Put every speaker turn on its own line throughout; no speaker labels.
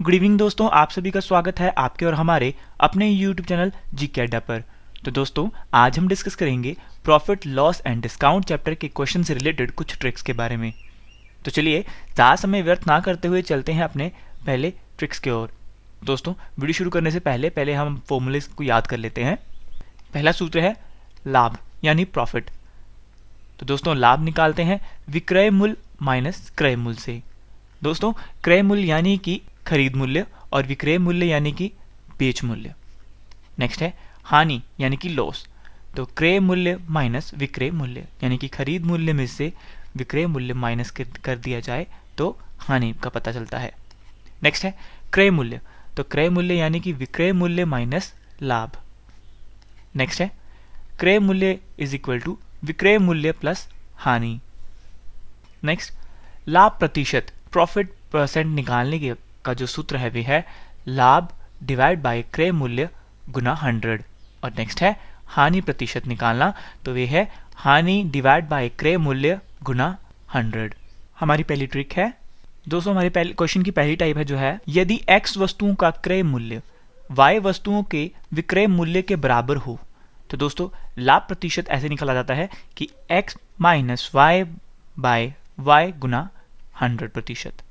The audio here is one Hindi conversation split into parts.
गुड इवनिंग दोस्तों, आप सभी का स्वागत है आपके और हमारे अपने यूट्यूब चैनल जीके अड्डा पर। तो दोस्तों, आज हम डिस्कस करेंगे profit loss and discount chapter के क्वेश्चन से रिलेटेड कुछ ट्रिक्स के बारे में। तो चलिए ज़्यादा समय व्यर्थ ना करते हुए चलते हैं अपने पहले ट्रिक्स की ओर। दोस्तों, वीडियो शुरू करने से पहले हम फॉर्मूलेस को याद कर लेते हैं। पहला सूत्र है लाभ यानी प्रॉफिट। तो दोस्तों, लाभ निकालते हैं विक्रय मूल्य माइनस क्रय मूल्य से। दोस्तों, क्रय मूल्य यानी कि खरीद मूल्य और विक्रय मूल्य यानी कि बेच मूल्य। नेक्स्ट है हानि यानी कि लॉस। तो क्रय मूल्य माइनस विक्रय मूल्य यानी कि खरीद मूल्य में से विक्रय मूल्य माइनस कर दिया जाए तो हानि का पता चलता है। नेक्स्ट है क्रय मूल्य। तो क्रय मूल्य यानी कि विक्रय मूल्य माइनस लाभ। नेक्स्ट है क्रय मूल्य इज इक्वल टू विक्रय मूल्य प्लस हानि। नेक्स्ट लाभ प्रतिशत, प्रॉफिट परसेंट निकालने का जो सूत्र है वे है लाभ डिवाइड बाय क्रय मूल्य गुना 100। और नेक्स्ट है हानि प्रतिशत निकालना, तो वे है हानि डिवाइड बाय क्रय मूल्य गुना 100। हमारी पहली ट्रिक है दोस्तों, हमारे पहले क्वेश्चन की पहली टाइप है जो है यदि x वस्तुओं का क्रय मूल्य y वस्तुओं के विक्रय मूल्य के बराबर हो। तो दोस्तों, लाभ प्रतिशत ऐसे निकाला जाता है कि x minus y by y गुना 100%।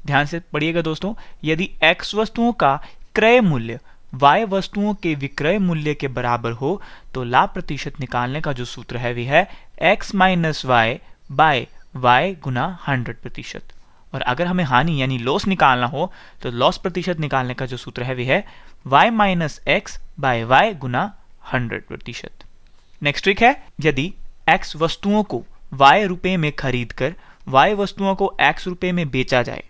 ध्यान से पढ़िएगा दोस्तों, यदि x वस्तुओं का क्रय मूल्य y वस्तुओं के विक्रय मूल्य के बराबर हो तो लाभ प्रतिशत निकालने का जो सूत्र है वह है x minus y by y गुना 100%। और अगर हमें हानि यानी लॉस निकालना हो तो लॉस प्रतिशत निकालने का जो सूत्र है वह है y minus x by y गुना 100%। नेक्स्ट ट्रिक है यदि x वस्तुओं को y रुपए में खरीद कर y वस्तुओं को x रुपए में बेचा जाए।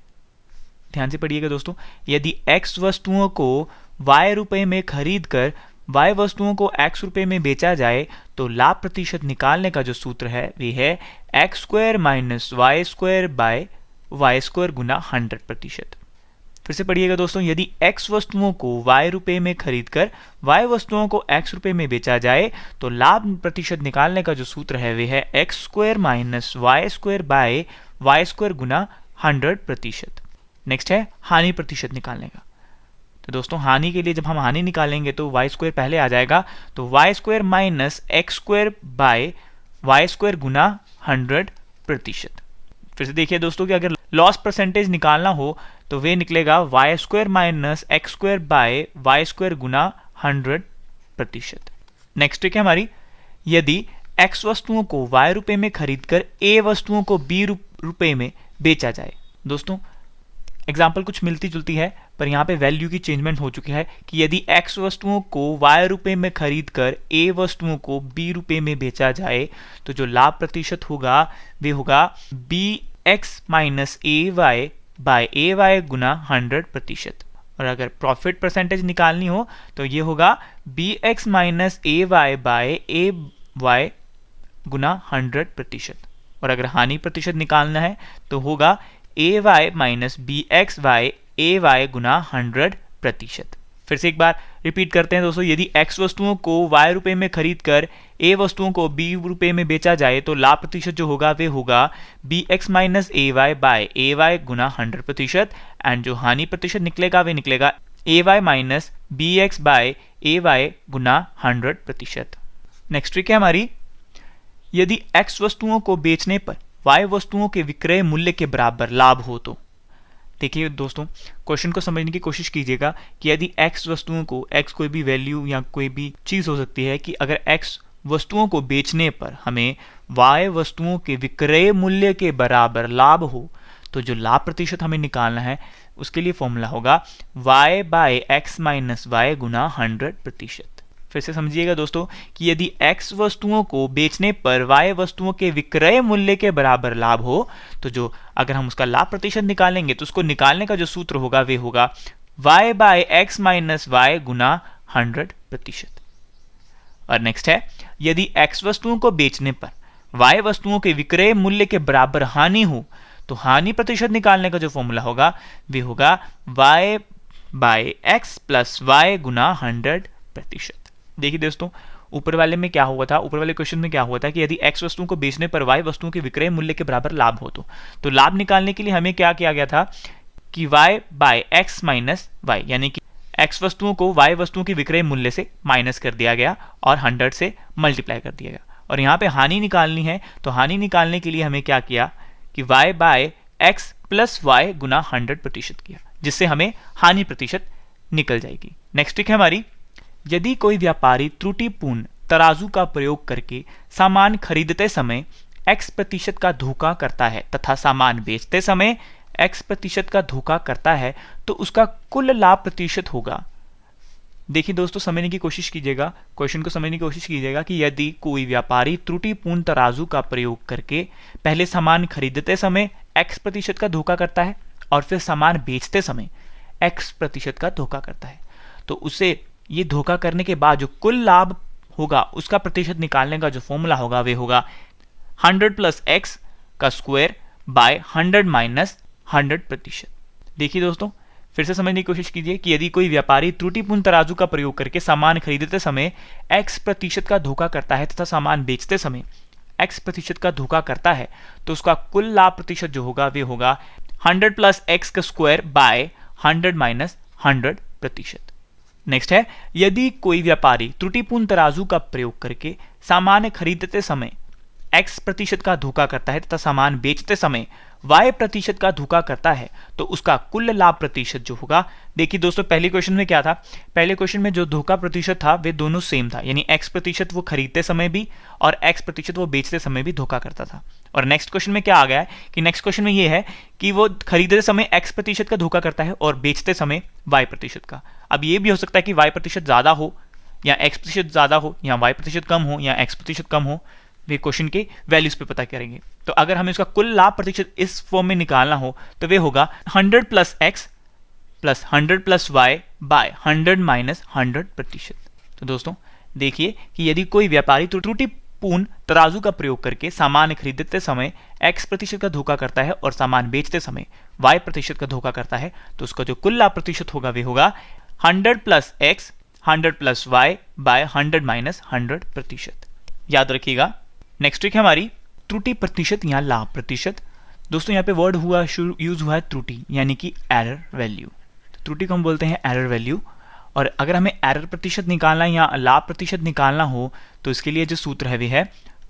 ध्यान से पढ़िएगा दोस्तों, यदि x वस्तुओं को y रुपए में खरीद कर y वस्तुओं को x रुपए में बेचा जाए तो लाभ प्रतिशत निकालने का जो सूत्र है वह है x square minus Y square by Y square गुना 100%। फिर से पढ़िएगा दोस्तों, यदि x वस्तुओं को y रुपए में खरीद कर y वस्तुओं को x रुपए में बेचा जाए तो लाभ प्रतिशत निकालने का जो सूत्र है वह है x square minus Y square by Y square गुना 100%। नेक्स्ट है हानि प्रतिशत निकालने का। तो दोस्तों, हानि के लिए जब हम हानि निकालेंगे तो वाई स्क्वायर पहले आ जाएगा, तो Y square minus x square by Y square गुना 100%। फिर से देखिए दोस्तों कि अगर लॉस परसेंटेज निकालना हो तो वे निकलेगा y square minus x square by Y square गुना 100%। नेक्स्ट ट्रिक है हमारी, यदि x वस्तुओं को y रुपए में खरीदकर a वस्तुओं को b रुपए में बेचा जाए। दोस्तों, एग्जाम्पल कुछ मिलती जुलती है पर यहाँ पे वैल्यू की चेंजमेंट हो चुकी है कि यदि x वस्तुओं को y रुपए में खरीद कर a वस्तुओं को b रुपए में बेचा जाए तो जो लाभ प्रतिशत होगा वे होगा bx minus A Y by A Y गुना 100%। और अगर प्रॉफिट परसेंटेज निकालनी हो तो ये होगा bx minus A Y by A Y गुना 100%। और अगर हानि प्रतिशत निकालना है तो होगा A Y minus B X Y A Y गुना 100%। फिर से एक बार रिपीट करते हैं दोस्तों, यदि x वस्तुओं को y रुपए में खरीद कर a वस्तुओं को b रुपए में बेचा जाए तो लाभ प्रतिशत जो होगा वे होगा bx minus A Y by A Y गुना 100%। एंड जो हानि प्रतिशत निकलेगा वे निकलेगा A Y minus B X by A Y गुना 100%। नेक्स्ट ट्रिक है हमारी, यदि x वस्तुओं को बेचने पर y वस्तुओं के विक्रय मूल्य के बराबर लाभ हो तो। देखिए दोस्तों, क्वेश्चन को समझने की कोशिश कीजिएगा कि यदि x वस्तुओं को, x कोई भी वैल्यू या कोई भी चीज़ हो सकती है, कि अगर x वस्तुओं को बेचने पर हमें y वस्तुओं के विक्रय मूल्य के बराबर लाभ हो तो जो लाभ प्रतिशत हमें निकालना है उसके लिए फॉर्मूला होगा y by X minus Y गुना 100%। फिर से समझिएगा दोस्तों कि यदि x वस्तुओं को बेचने पर y वस्तुओं के विक्रय मूल्य के बराबर लाभ हो तो जो अगर हम उसका लाभ प्रतिशत निकालेंगे तो उसको निकालने का जो सूत्र होगा वे होगा y by X minus Y गुना 100%। और नेक्स्ट है, यदि x वस्तुओं को बेचने पर y वस्तुओं के विक्रय मूल्य के बराबर हानि हो तो हानि प्रतिशत निकालने का जो फॉर्मूला होगा वे होगा y by X plus Y गुना 100%। देखिए दोस्तों, ऊपर वाले में क्या हुआ था, ऊपर वाले क्वेश्चन में क्या हुआ था कि यदि x वस्तुओं को बेचने पर y वस्तुओं के विक्रय मूल्य के बराबर लाभ हो तो लाभ निकालने के लिए हमें क्या किया गया था कि y by x minus y, यानी कि x वस्तुओं को y वस्तुओं की विक्रय मूल्य से माइनस कर दिया गया और 100 से मल्टीप्लाई कर दिया गया। और यहाँ पे हानि निकालनी है, तो हानि निकालने के लिए हमें क्या किया कि y by x plus y गुना 100% किया, जिससे हमें हानि प्रतिशत निकल जाएगी। नेक्स्ट ट्रिक है हमारी, यदि कोई व्यापारी त्रुटिपूर्ण तराजू का प्रयोग करके सामान खरीदते समय x% का धोखा करता है तथा सामान बेचते समय x% का धोखा करता है, तो उसका कुल लाभ प्रतिशत होगा। देखिए दोस्तों, समझने की कोशिश कीजिएगा, क्वेश्चन को समझने की कोशिश कीजिएगा कि यदि कोई व्यापारी त्रुटिपूर्ण तराजू का प्रयोग करके पहले सामान खरीदते समय x% का धोखा करता है और फिर सामान बेचते समय x% का धोखा करता है, तो उसे ये धोखा करने के बाद जो कुल लाभ होगा उसका प्रतिशत निकालने का जो फॉर्मूला होगा वे होगा 100 प्लस x का स्क्वायर बाय 100 माइनस 100%। देखिए दोस्तों, फिर से समझने की कोशिश कीजिए कि यदि कोई व्यापारी त्रुटिपूर्ण तराजू का प्रयोग करके सामान खरीदते समय x% का धोखा करता है तथा सामान बेचते समय x% का धोखा करता है, तो उसका कुल लाभ प्रतिशत जो होगा वे होगा 100 प्लस x का स्क्वायर बाय 100 माइनस 100%। नेक्स्ट है, यदि कोई व्यापारी त्रुटिपूर्ण तराजू का प्रयोग करके सामान खरीदते समय x% का धोखा करता है तथा सामान बेचते समय y% का धोखा करता है, तो उसका कुल लाभ प्रतिशत जो होगा, देखिए दोस्तों पहले क्वेश्चन में क्या था, पहले क्वेश्चन में जो धोखा प्रतिशत था वे दोनों सेम था, यानी x% वो खरीदते समय भी और x% वो बेचते समय भी धोखा करता था। और नेक्स्ट क्वेश्चन में क्या आ गया है कि नेक्स्ट क्वेश्चन में ये है कि वो खरीदते समय x% का धोखा करता है और बेचते समय y% का। अब ये भी हो सकता है कि y% ज्यादा हो या x% ज्यादा हो या y% कम हो या x% कम हो, वे क्वेश्चन के वैल्यूज पे पता करेंगे। तो अगर हमें इसका कुल लाभ प्रतिशत इस फॉर्म में निकालना हो तो वे होगा 100 plus x plus 100 plus y by 100 minus 100%। तो दोस्तों देखिए कि यदि कोई व्यापारी त्रुटिपूर्ण तराजू का प्रयोग करके सामान खरीदते समय x% का धोखा करता है और सामान बेचते समय y% का धोखा करता है, तो उसका जो कुल लाभ प्रतिशत होगा वे होगा 100 plus x 100 plus y by 100 minus 100%। याद रखिएगा। नेक्स्ट ट्रिक है हमारी त्रुटि प्रतिशत या लाभ प्रतिशत। दोस्तों यहाँ पे वर्ड हुआ यूज हुआ है त्रुटि, यानी कि एरर वैल्यू। त्रुटि को हम बोलते हैं एरर वैल्यू। और अगर हमें एरर प्रतिशत निकालना या लाभ प्रतिशत निकालना हो तो इसके लिए जो सूत्र है वे है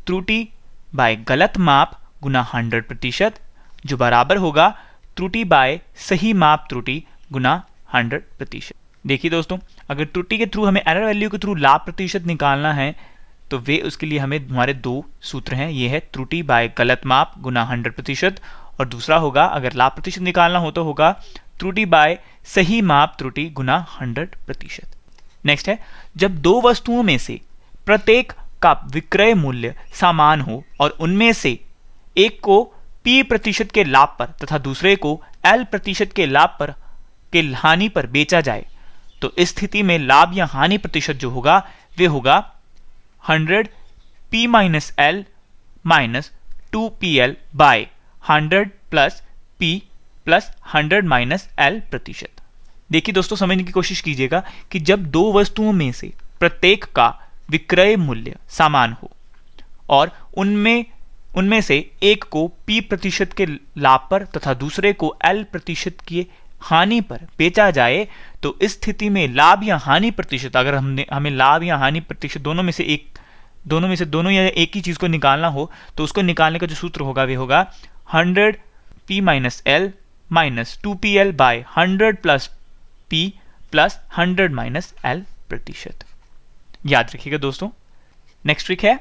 त्रुटि बाय गलत माप गुना 100%, जो बराबर होगा त्रुटि बाय सही माप त्रुटि गुना 100%। देखिए दोस्तों, अगर त्रुटि के थ्रू हमें एरर वैल्यू के थ्रू लाभ प्रतिशत निकालना है तो वे उसके लिए हमें हमारे दो सूत्र हैं, ये है त्रुटि बाय गलत माप गुना 100%, और दूसरा होगा अगर लाभ प्रतिशत निकालना हो तो होगा त्रुटि बाय सही माप त्रुटि गुना 100%। नेक्स्ट है, जब दो वस्तुओं में से प्रत्येक का विक्रय मूल्य समान हो और उनमें से एक को P% के लाभ पर तथा दूसरे को L% के लाभ पर के हानि पर बेचा जाए, तो इस स्थिति में लाभ या हानि प्रतिशत जो होगा वे होगा 100 P minus L minus 2PL by 100 plus P plus 100 minus L%। देखिए दोस्तों, समझने की कोशिश कीजिएगा कि जब दो वस्तुओं में से प्रत्येक का विक्रय मूल्य समान हो और उनमें से एक को P% के लाभ पर तथा दूसरे को L% की हानि पर बेचा जाए, तो इस स्थिति में लाभ या हानि प्रतिशत, अगर हमें लाभ या हानि प्रतिशत दोनों में से दोनों या एक ही चीज को निकालना हो तो उसको निकालने का जो सूत्र होगा वे होगा 100 P minus L minus 2PL by 100 plus P plus 100 minus L%। याद रखिएगा दोस्तों। नेक्स्ट ट्रिक है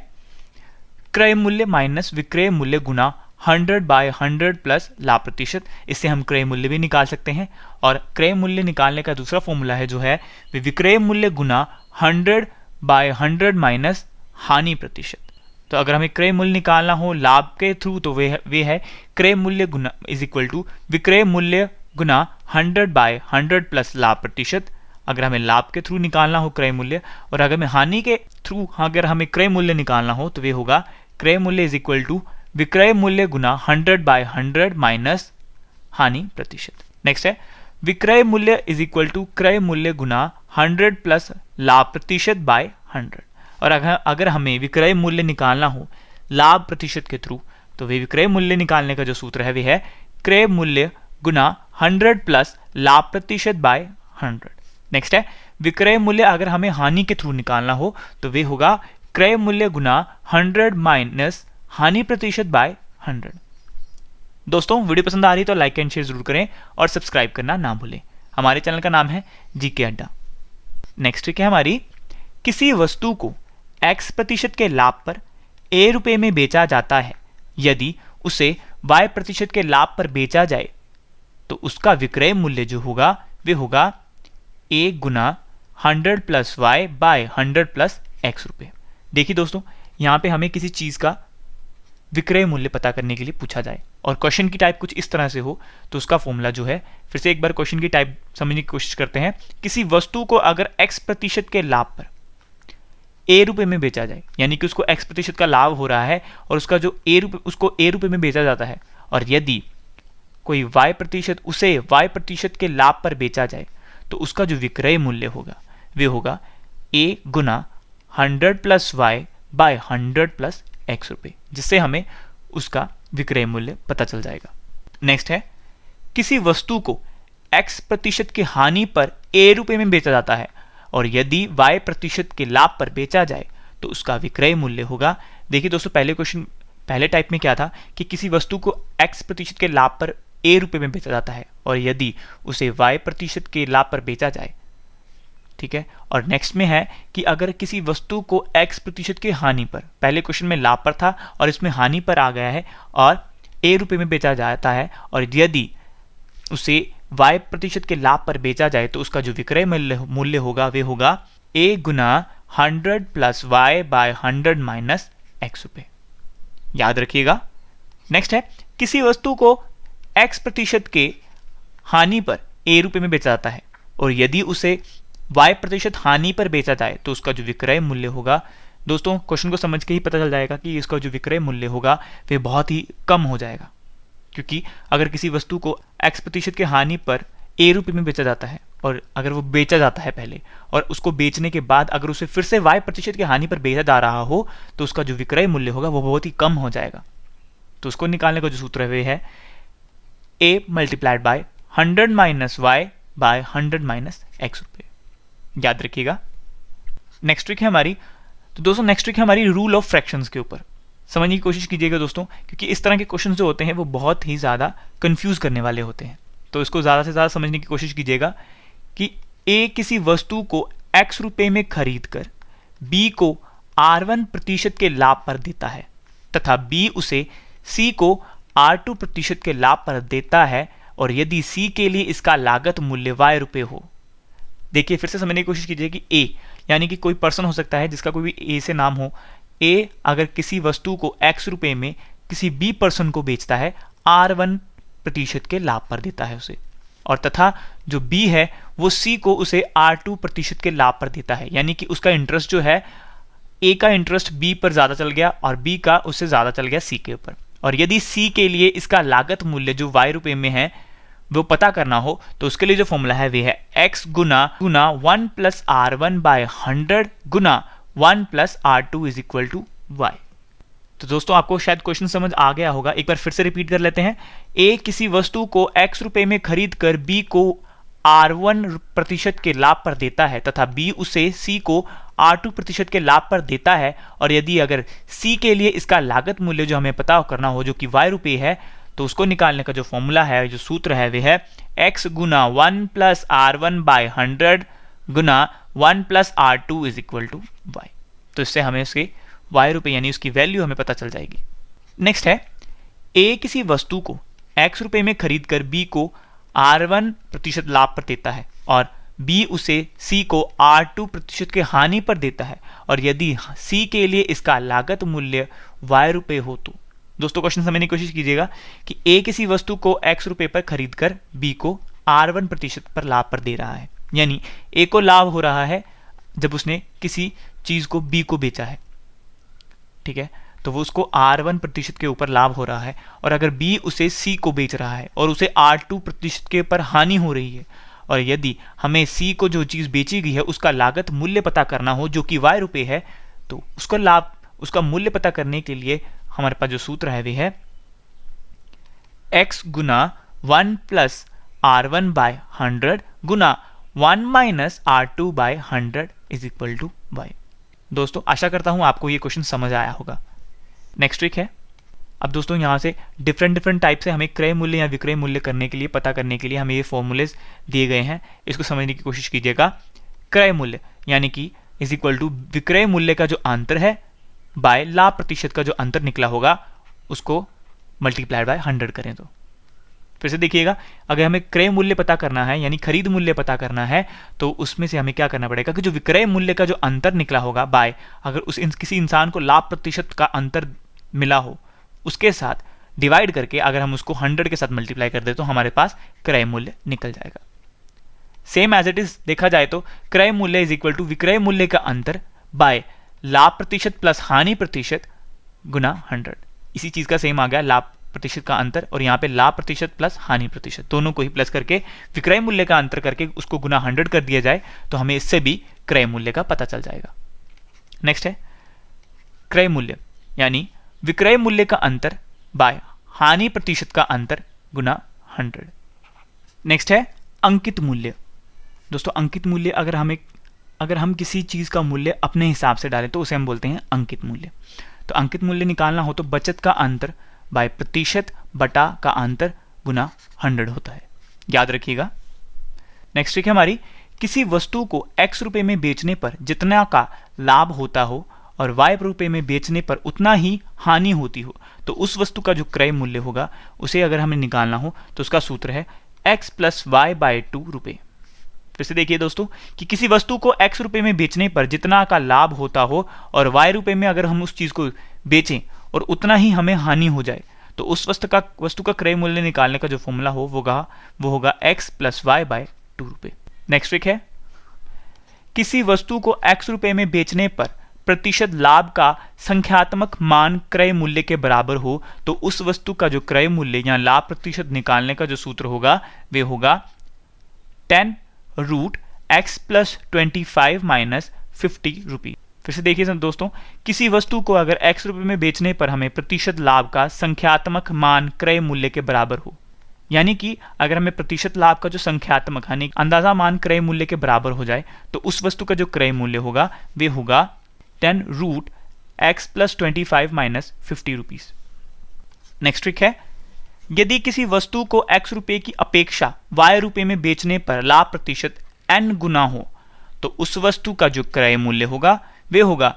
क्रय मूल्य माइनस विक्रय मूल्य गुना 100 बाय 100 प्लस लाभ प्रतिशत। इससे हम क्रय मूल्य भी निकाल सकते हैं, और क्रय मूल्य निकालने का दूसरा फॉर्मूला है जो है विक्रय मूल्य गुना 100 बाय 100 माइनस हानि प्रतिशत। तो अगर हमें क्रय मूल्य निकालना हो लाभ के थ्रू तो वे है क्रय मूल्य गुना इज इक्वल टू विक्रय मूल्य गुना 100 बाय 100 प्लस लाभ प्रतिशत, अगर हमें लाभ के थ्रू निकालना हो क्रय मूल्य। और अगर हमें हानि के थ्रू अगर हमें क्रय मूल्य निकालना हो तो वे होगा क्रय मूल्य इज इक्वल टू विक्रय मूल्य गुना 100 बाय 100 माइनस हानि प्रतिशत। नेक्स्ट है विक्रय मूल्य इज इक्वल टू क्रय मूल्य गुना 100 प्लस लाभ प्रतिशत बाय 100। और अगर हमें विक्रय मूल्य निकालना हो लाभ प्रतिशत के थ्रू तो वे विक्रय मूल्य निकालने का जो सूत्र है वे है क्रय मूल्य गुना 100 प्लस लाभ प्रतिशत बाय 100। नेक्स्ट है विक्रय मूल्य अगर हमें हानि के थ्रू निकालना हो तो वे होगा क्रय मूल्य गुना 100 माइनस हानि प्रतिशत बाय 100। दोस्तों वीडियो पसंद आ रही तो लाइक एंड शेयर जरूर करें और सब्सक्राइब करना ना भूलें। हमारे चैनल का नाम है जीके अड्डा। नेक्स्ट ट्रिक है हमारी, किसी वस्तु को x प्रतिशत के लाभ पर a रुपए में बेचा जाता है, यदि उसे y प्रतिशत के लाभ पर बेचा जाए तो उसका विक्रय मूल्य जो होगा वे होगा a गुना 100 plus y by 100 plus x रुपए। देखिए दोस्तों, यहां पे हमें किसी चीज का विक्रय मूल्य पता करने के लिए पूछा जाए और क्वेश्चन की टाइप कुछ इस तरह से हो तो उसका फॉर्मूला जो है, फिर से एक बार क्वेश्चन की टाइप समझने की कोशिश करते हैं। किसी वस्तु को अगर x प्रतिशत के लाभ पर a रुपए में बेचा जाए, यानी कि उसको x प्रतिशत का लाभ हो रहा है और उसका जो उसको a रुपए में बेचा जाता है, और यदि कोई y प्रतिशत उसे y प्रतिशत के लाभ पर बेचा जाए तो उसका जो विक्रय मूल्य होगा वे होगा a गुना 100 plus y by 100 plus x रुपए, जिससे हमें उसका विक्रय मूल्य पता चल जाएगा। नेक्स्ट है, किसी वस्तु को x प्रतिशत की हानि पर a रुपए में बेचा जाता है और यदि y प्रतिशत के लाभ पर बेचा जाए तो उसका विक्रय मूल्य होगा। देखिए दोस्तों, पहले टाइप में क्या था कि किसी वस्तु को x प्रतिशत के लाभ पर a रुपए में बेचा जाता है और यदि उसे y प्रतिशत के लाभ पर बेचा जाए, ठीक है। और नेक्स्ट में है कि अगर किसी वस्तु को x प्रतिशत की हानि पर, पहले क्वेश्चन में लाभ पर था और इसमें हानि पर आ गया है, और a रुपए में बेचा जाता है और यदि उसे y प्रतिशत के लाभ पर बेचा जाए तो उसका जो विक्रय मूल्य होगा वे होगा a गुना 100 plus y by 100 minus x रुपए। याद रखिएगा। नेक्स्ट है, किसी वस्तु को x प्रतिशत के हानि पर a रुपए में बेचा जाता है और यदि उसे y प्रतिशत हानि पर बेचा जाए तो उसका जो विक्रय मूल्य होगा, दोस्तों क्वेश्चन को समझ के ही पता चल जाएगा कि इसका जो विक्रय मूल्य होगा वे बहुत ही कम हो जाएगा, क्योंकि अगर किसी वस्तु को x प्रतिशत की हानि पर a रुपए में बेचा जाता है और अगर वो बेचा जाता है पहले और उसको बेचने के बाद अगर उसे फिर से y प्रतिशत की हानि पर बेचा जा रहा हो तो उसका जो विक्रय मूल्य होगा वो बहुत ही कम हो जाएगा। तो उसको निकालने का जो सूत्र है वे है a multiplied by 100 minus y by 100 minus x रुपए। याद रखिएगा। नेक्स्ट ट्रिक है हमारी, तो दोस्तों नेक्स्ट ट्रिक है हमारी रूल ऑफ फ्रैक्शंस के ऊपर। समझने की कोशिश कीजिएगा दोस्तों, क्योंकि इस तरह के क्वेश्चन जो होते हैं वो बहुत ही ज़्यादा कंफ्यूज करने वाले होते हैं, तो इसको ज़्यादा से ज़्यादा समझने की कोशिश कीजिएगा कि a किसी वस्तु को x रुपए में खरीद कर b को r1 प्रतिशत के लाभ पर देता है तथा b उसे c को r2 प्रतिशत के लाभ पर देता है, और यदि c के लिए इसका लागत मूल्य y रुपए हो। देखिए फिर से समझने की कोशिश कीजिए कि a यानी कि कोई पर्सन हो सकता है जिसका कोई भी a से नाम हो। a अगर किसी वस्तु को x रुपए में किसी b पर्सन को बेचता है, r1 प्रतिशत के लाभ पर देता है उसे, और तथा जो b है वो c को उसे r2 प्रतिशत के लाभ पर देता है, यानी कि उसका इंटरेस्ट जो है a का इंटरेस्ट b पर ज्यादा चल गया और b का उससे ज्यादा चल गया c के ऊपर। और यदि c के लिए इसका लागत मूल्य जो y रुपए में है वो पता करना हो तो उसके लिए जो फॉर्मूला है वे है x गुना 1 प्लस r1 बाय 100 गुना 1 plus r2 is equal to y। तो दोस्तों आपको शायद क्वेश्चन समझ आ गया होगा, एक बार फिर से रिपीट कर लेते हैं। a किसी वस्तु को x रुपए में खरीद कर b को r1 प्रतिशत के लाभ पर देता है तथा b उसे c को r2 प्रतिशत के लाभ पर देता है, और यदि अगर c के लिए इसका लागत मूल्य जो हमें पता करना हो जो कि y रुपए है तो उसको निकालने का जो फॉर्मूला है, जो सूत्र है वे है x गुना 1 प्लस r1 बाय 100 गुना 1 plus r2 is equal to y। तो इससे हमें उसके y रुपए यानी उसकी वैल्यू हमें पता चल जाएगी। नेक्स्ट है, a किसी वस्तु को x रुपए में खरीद कर b को r1 प्रतिशत लाभ पर देता है और b उसे c को r2 प्रतिशत के हानि पर देता है, और यदि c के लिए इसका लागत मूल्य y रुपए हो तो। दोस्तों क्वेश्चन समझने की कोशिश कीजिएगा कि a किसी वस्तु को x रुपए पर खरीद कर b को r1 प्रतिशत पर लाभ पर दे रहा है, यानी a को लाभ हो रहा है जब उसने किसी चीज को b को बेचा है, ठीक है, तो वो उसको r1 प्रतिशत के ऊपर लाभ हो रहा है, और अगर b उसे c को बेच रहा है और उसे r2 प्रतिशत के ऊपर हानि हो रही है, और यदि हमें c को जो चीज बेची गई है उसका लागत मूल्य पता करना हो जो कि y रुपए है, तो उसका मूल्य पता करने के लिए हमारे पास जो सूत्र है वे है x गुना 1 प्लस R1 बाय 100 गुना 1 minus R2 by 100 is equal to y। दोस्तों आशा करता हूं आपको ये क्वेश्चन समझ आया होगा। नेक्स्ट ट्रिक है। अब दोस्तों यहाँ से डिफरेंट टाइप से हमें क्रय मूल्य या विक्रय मूल्य करने के लिए, पता करने के लिए हमें ये फॉर्मूलेज दिए गए हैं, इसको समझने की कोशिश कीजिएगा। क्रय मूल्य यानी कि इज इक्वल टू विक्रय मूल्य का जो अंतर है बाय लाभ प्रतिशत का जो अंतर निकला होगा उसको मल्टीप्लाइड बाय 100 करें। तो फिर से देखिएगा, अगर हमें क्रय मूल्य पता करना है यानी खरीद मूल्य पता करना है तो उसमें से हमें क्या करना पड़ेगा कि जो विक्रय मूल्य का जो अंतर निकला होगा बाय, अगर किसी इंसान को लाभ प्रतिशत का अंतर मिला हो उसके साथ डिवाइड करके अगर हम उसको 100 के साथ मल्टीप्लाई कर दे तो हमारे पास क्रय मूल्य निकल जाएगा। सेम एज इट इज देखा जाए तो क्रय मूल्य इज इक्वल टू विक्रय मूल्य का अंतर बाय लाभ प्रतिशत प्लस हानि प्रतिशत गुना 100। इसी चीज का सेम आ गया, लाभ प्रतिशत का अंतर, और यहाँ पे लाभ प्रतिशत प्लस हानि प्रतिशत दोनों को ही प्लस करके विक्रय मूल्य का अंतर करके उसको गुना 100 कर दिया जाए तो हमें इससे भी क्रय मूल्य का पता चल जाएगा। नेक्स्ट है क्रय मूल्य यानी विक्रय मूल्य का अंतर बाय हानि प्रतिशत का अंतर गुना 100। नेक्स्ट है अंकित मूल्य। दोस्तों अंकित मूल्य अगर हम किसी चीज का मूल्य अपने हिसाब से डालें तो उसे हम बोलते हैं अंकित मूल्य। तो अंकित मूल्य निकालना हो तो बचत का अंतर बाय प्रतिशत बटा का अंतर गुना 100 होता है, याद रखिएगा। नेक्स्ट ट्रिक है हमारी, किसी वस्तु को x रुपए में बेचने पर जितना का लाभ होता हो और y रुपए में बेचने पर उतना ही हानि होती हो तो उस वस्तु का जो क्रय मूल्य होगा उसे अगर हमें निकालना हो तो उसका सूत्र है x प्लस वाई बाय 2 रुपए। फिर से देखिए दोस्तों कि किसी वस्तु को x रुपए में बेचने पर जितना का लाभ होता हो और y रुपए में अगर हम उस चीज को बेचें और उतना ही हमें हानि हो जाए तो उस वस्तु का क्रय मूल्य निकालने का जो फॉर्मूला हो वो होगा x प्लस वाई बाय 2 रुपए। नेक्स्ट ट्रिक है, किसी वस्तु को x रुपए में बेचने पर प्रतिशत लाभ का संख्यात्मक मान क्रय मूल्य के बराबर हो तो उस वस्तु का जो क्रय मूल्य या लाभ प्रतिशत निकालने का जो सूत्र होगा वे होगा 10 रूट x प्लस 25 माइनस 50 रुपी। फिर से देखिए दोस्तों, किसी वस्तु को अगर x रुपए में बेचने पर हमें प्रतिशत लाभ का संख्यात्मक मान क्रय मूल्य के बराबर हो, यानी कि अगर हमें प्रतिशत लाभ का जो संख्यात्मक यानी अंदाजा मान क्रय मूल्य के बराबर हो जाए तो उस वस्तु का जो क्रय मूल्य होगा वे होगा 10 root x plus 25 minus 50 rupees. Next trick है, यदि किसी वस्तु को x रुपए की अपेक्षा y रुपए में बेचने पर लाभ प्रतिशत n गुना हो तो उस वस्तु का जो क्रय मूल्य होगा वे होगा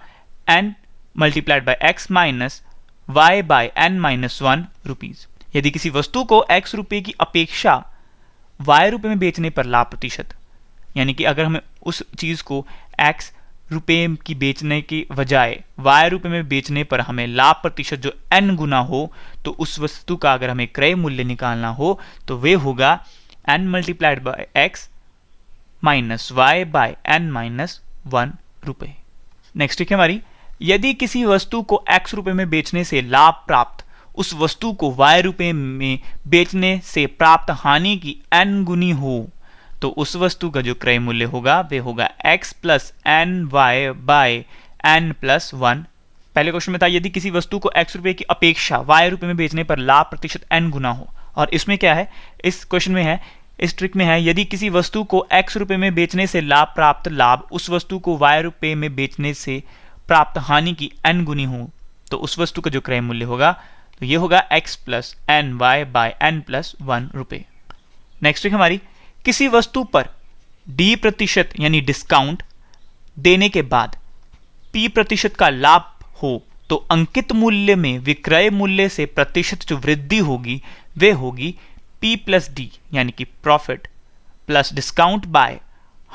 n multiplied by x minus y by n minus 1 rupees. यदि किसी वस्तु को x रुपए की अपेक्षा y रुपए में बेचने पर लाभ प्रतिशत, यानी कि अगर हमें उस चीज को x रुपए की बेचने की बजाय y रुपए में बेचने पर हमें लाभ प्रतिशत जो n गुना हो तो उस वस्तु का अगर हमें क्रय मूल्य निकालना हो तो वे होगा n multiplied by x minus y by n minus 1 रुपए। नेक्स्ट है हमारी, यदि किसी वस्तु को x रुपए में बेचने से लाभ प्राप्त उस वस्तु को y रुपए में बेचने से प्राप्त हानि की n गुनी हो तो उस वस्तु का जो क्रय मूल्य होगा वे होगा x plus n y by n plus 1। पहले क्वेश्चन में था यदि किसी वस्तु को x रुपए की अपेक्षा y रुपए में बेचने पर लाभ प्रतिशत n गुना हो, और इसमें क्या है, इस क्वेश्चन में है, इस ट्रिक में है, यदि किसी वस्तु को x रुपए में बेचने से लाभ प्राप्त लाभ उस वस्तु को y रुपए में बेचने से प्राप्त हानि की n गुनी हो तो उस वस्तु का जो क्रय मूल्य होगा तो ये होगा x plus n y by n plus 1 रुपए। नेक्स्ट ट्रिक हमारी, किसी वस्तु पर d प्रतिशत यानी डिस्काउंट देने के बाद p प्रतिशत का लाभ हो तो अंकित मूल्य में विक्रय मूल्य से प्रतिशत जो वृद्धि होगी वे होगी p प्लस डी यानी कि profit plus discount bye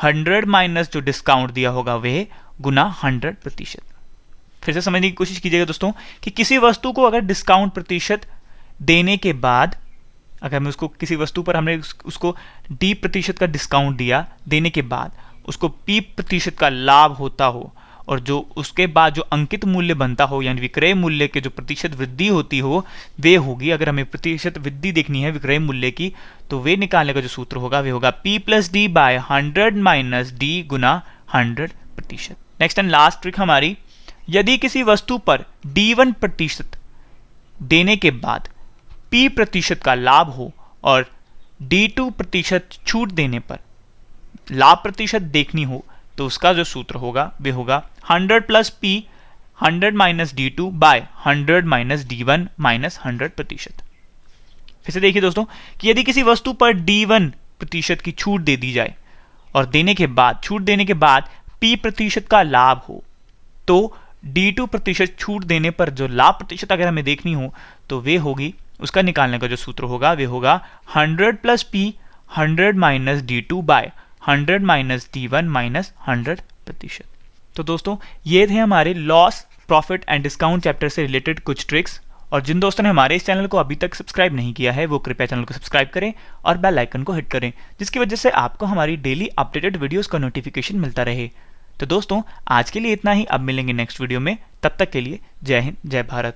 100 minus जो डिस्काउंट दिया होगा वे गुना 100%। फिर से समझने की कोशिश कीजिएगा दोस्तों कि किसी वस्तु को अगर डिस्काउंट प्रतिशत देने के बाद, अगर हमें उसको किसी वस्तु पर हमने उसको d प्रतिशत का डिस्काउंट दिया, देने के बाद उसको p प्रतिशत का लाभ होता हो और जो उसके बाद जो अंकित मूल्य बनता हो यानी विक्रय मूल्य के जो प्रतिशत वृद्धि होती हो वे होगी, अगर हमें प्रतिशत वृद्धि देखनी है विक्रय मूल्य की तो वे निकालने का जो सूत्र होगा वे होगा p plus d by 100 minus d गुना 100%। नेक्स्ट एंड लास्ट ट्रिक हमारी, यदि किसी वस्तु पर d1% देने के बाद p प्रतिशत का लाभ हो और D2% छूट देने पर लाभ प्रतिशत देखनी हो तो उसका जो सूत्र होगा वे होगा 100 plus P 100 minus D2 by 100 minus D1 minus 100%। फिर से देखिए दोस्तों कि यदि किसी वस्तु पर D1% की छूट दे दी जाए और छूट देने के बाद P% का लाभ हो, तो D2% छूट देने पर जो लाभ प्रतिशत अगर हमें देखनी हो तो वे होगी, उसका निकालने का जो सूत्र होगा वे होगा 100 plus P 100 minus D2 by 100 minus D1 minus 100%। तो दोस्तों ये थे हमारे loss, profit and discount chapter से रिलेटेड कुछ ट्रिक्स। और जिन दोस्तों ने हमारे इस चैनल को अभी तक सब्सक्राइब नहीं किया है वो कृपया चैनल को सब्सक्राइब करें और बेल आइकन को हिट करें, जिसकी वजह से आपको हमारी डेली अपडेटेड वीडियोस का नोटिफिकेशन मिलता रहे। तो दोस्तों आज के लिए इतना ही, अब मिलेंगे नेक्स्ट वीडियो में, तब तक के लिए जय हिंद जय भारत।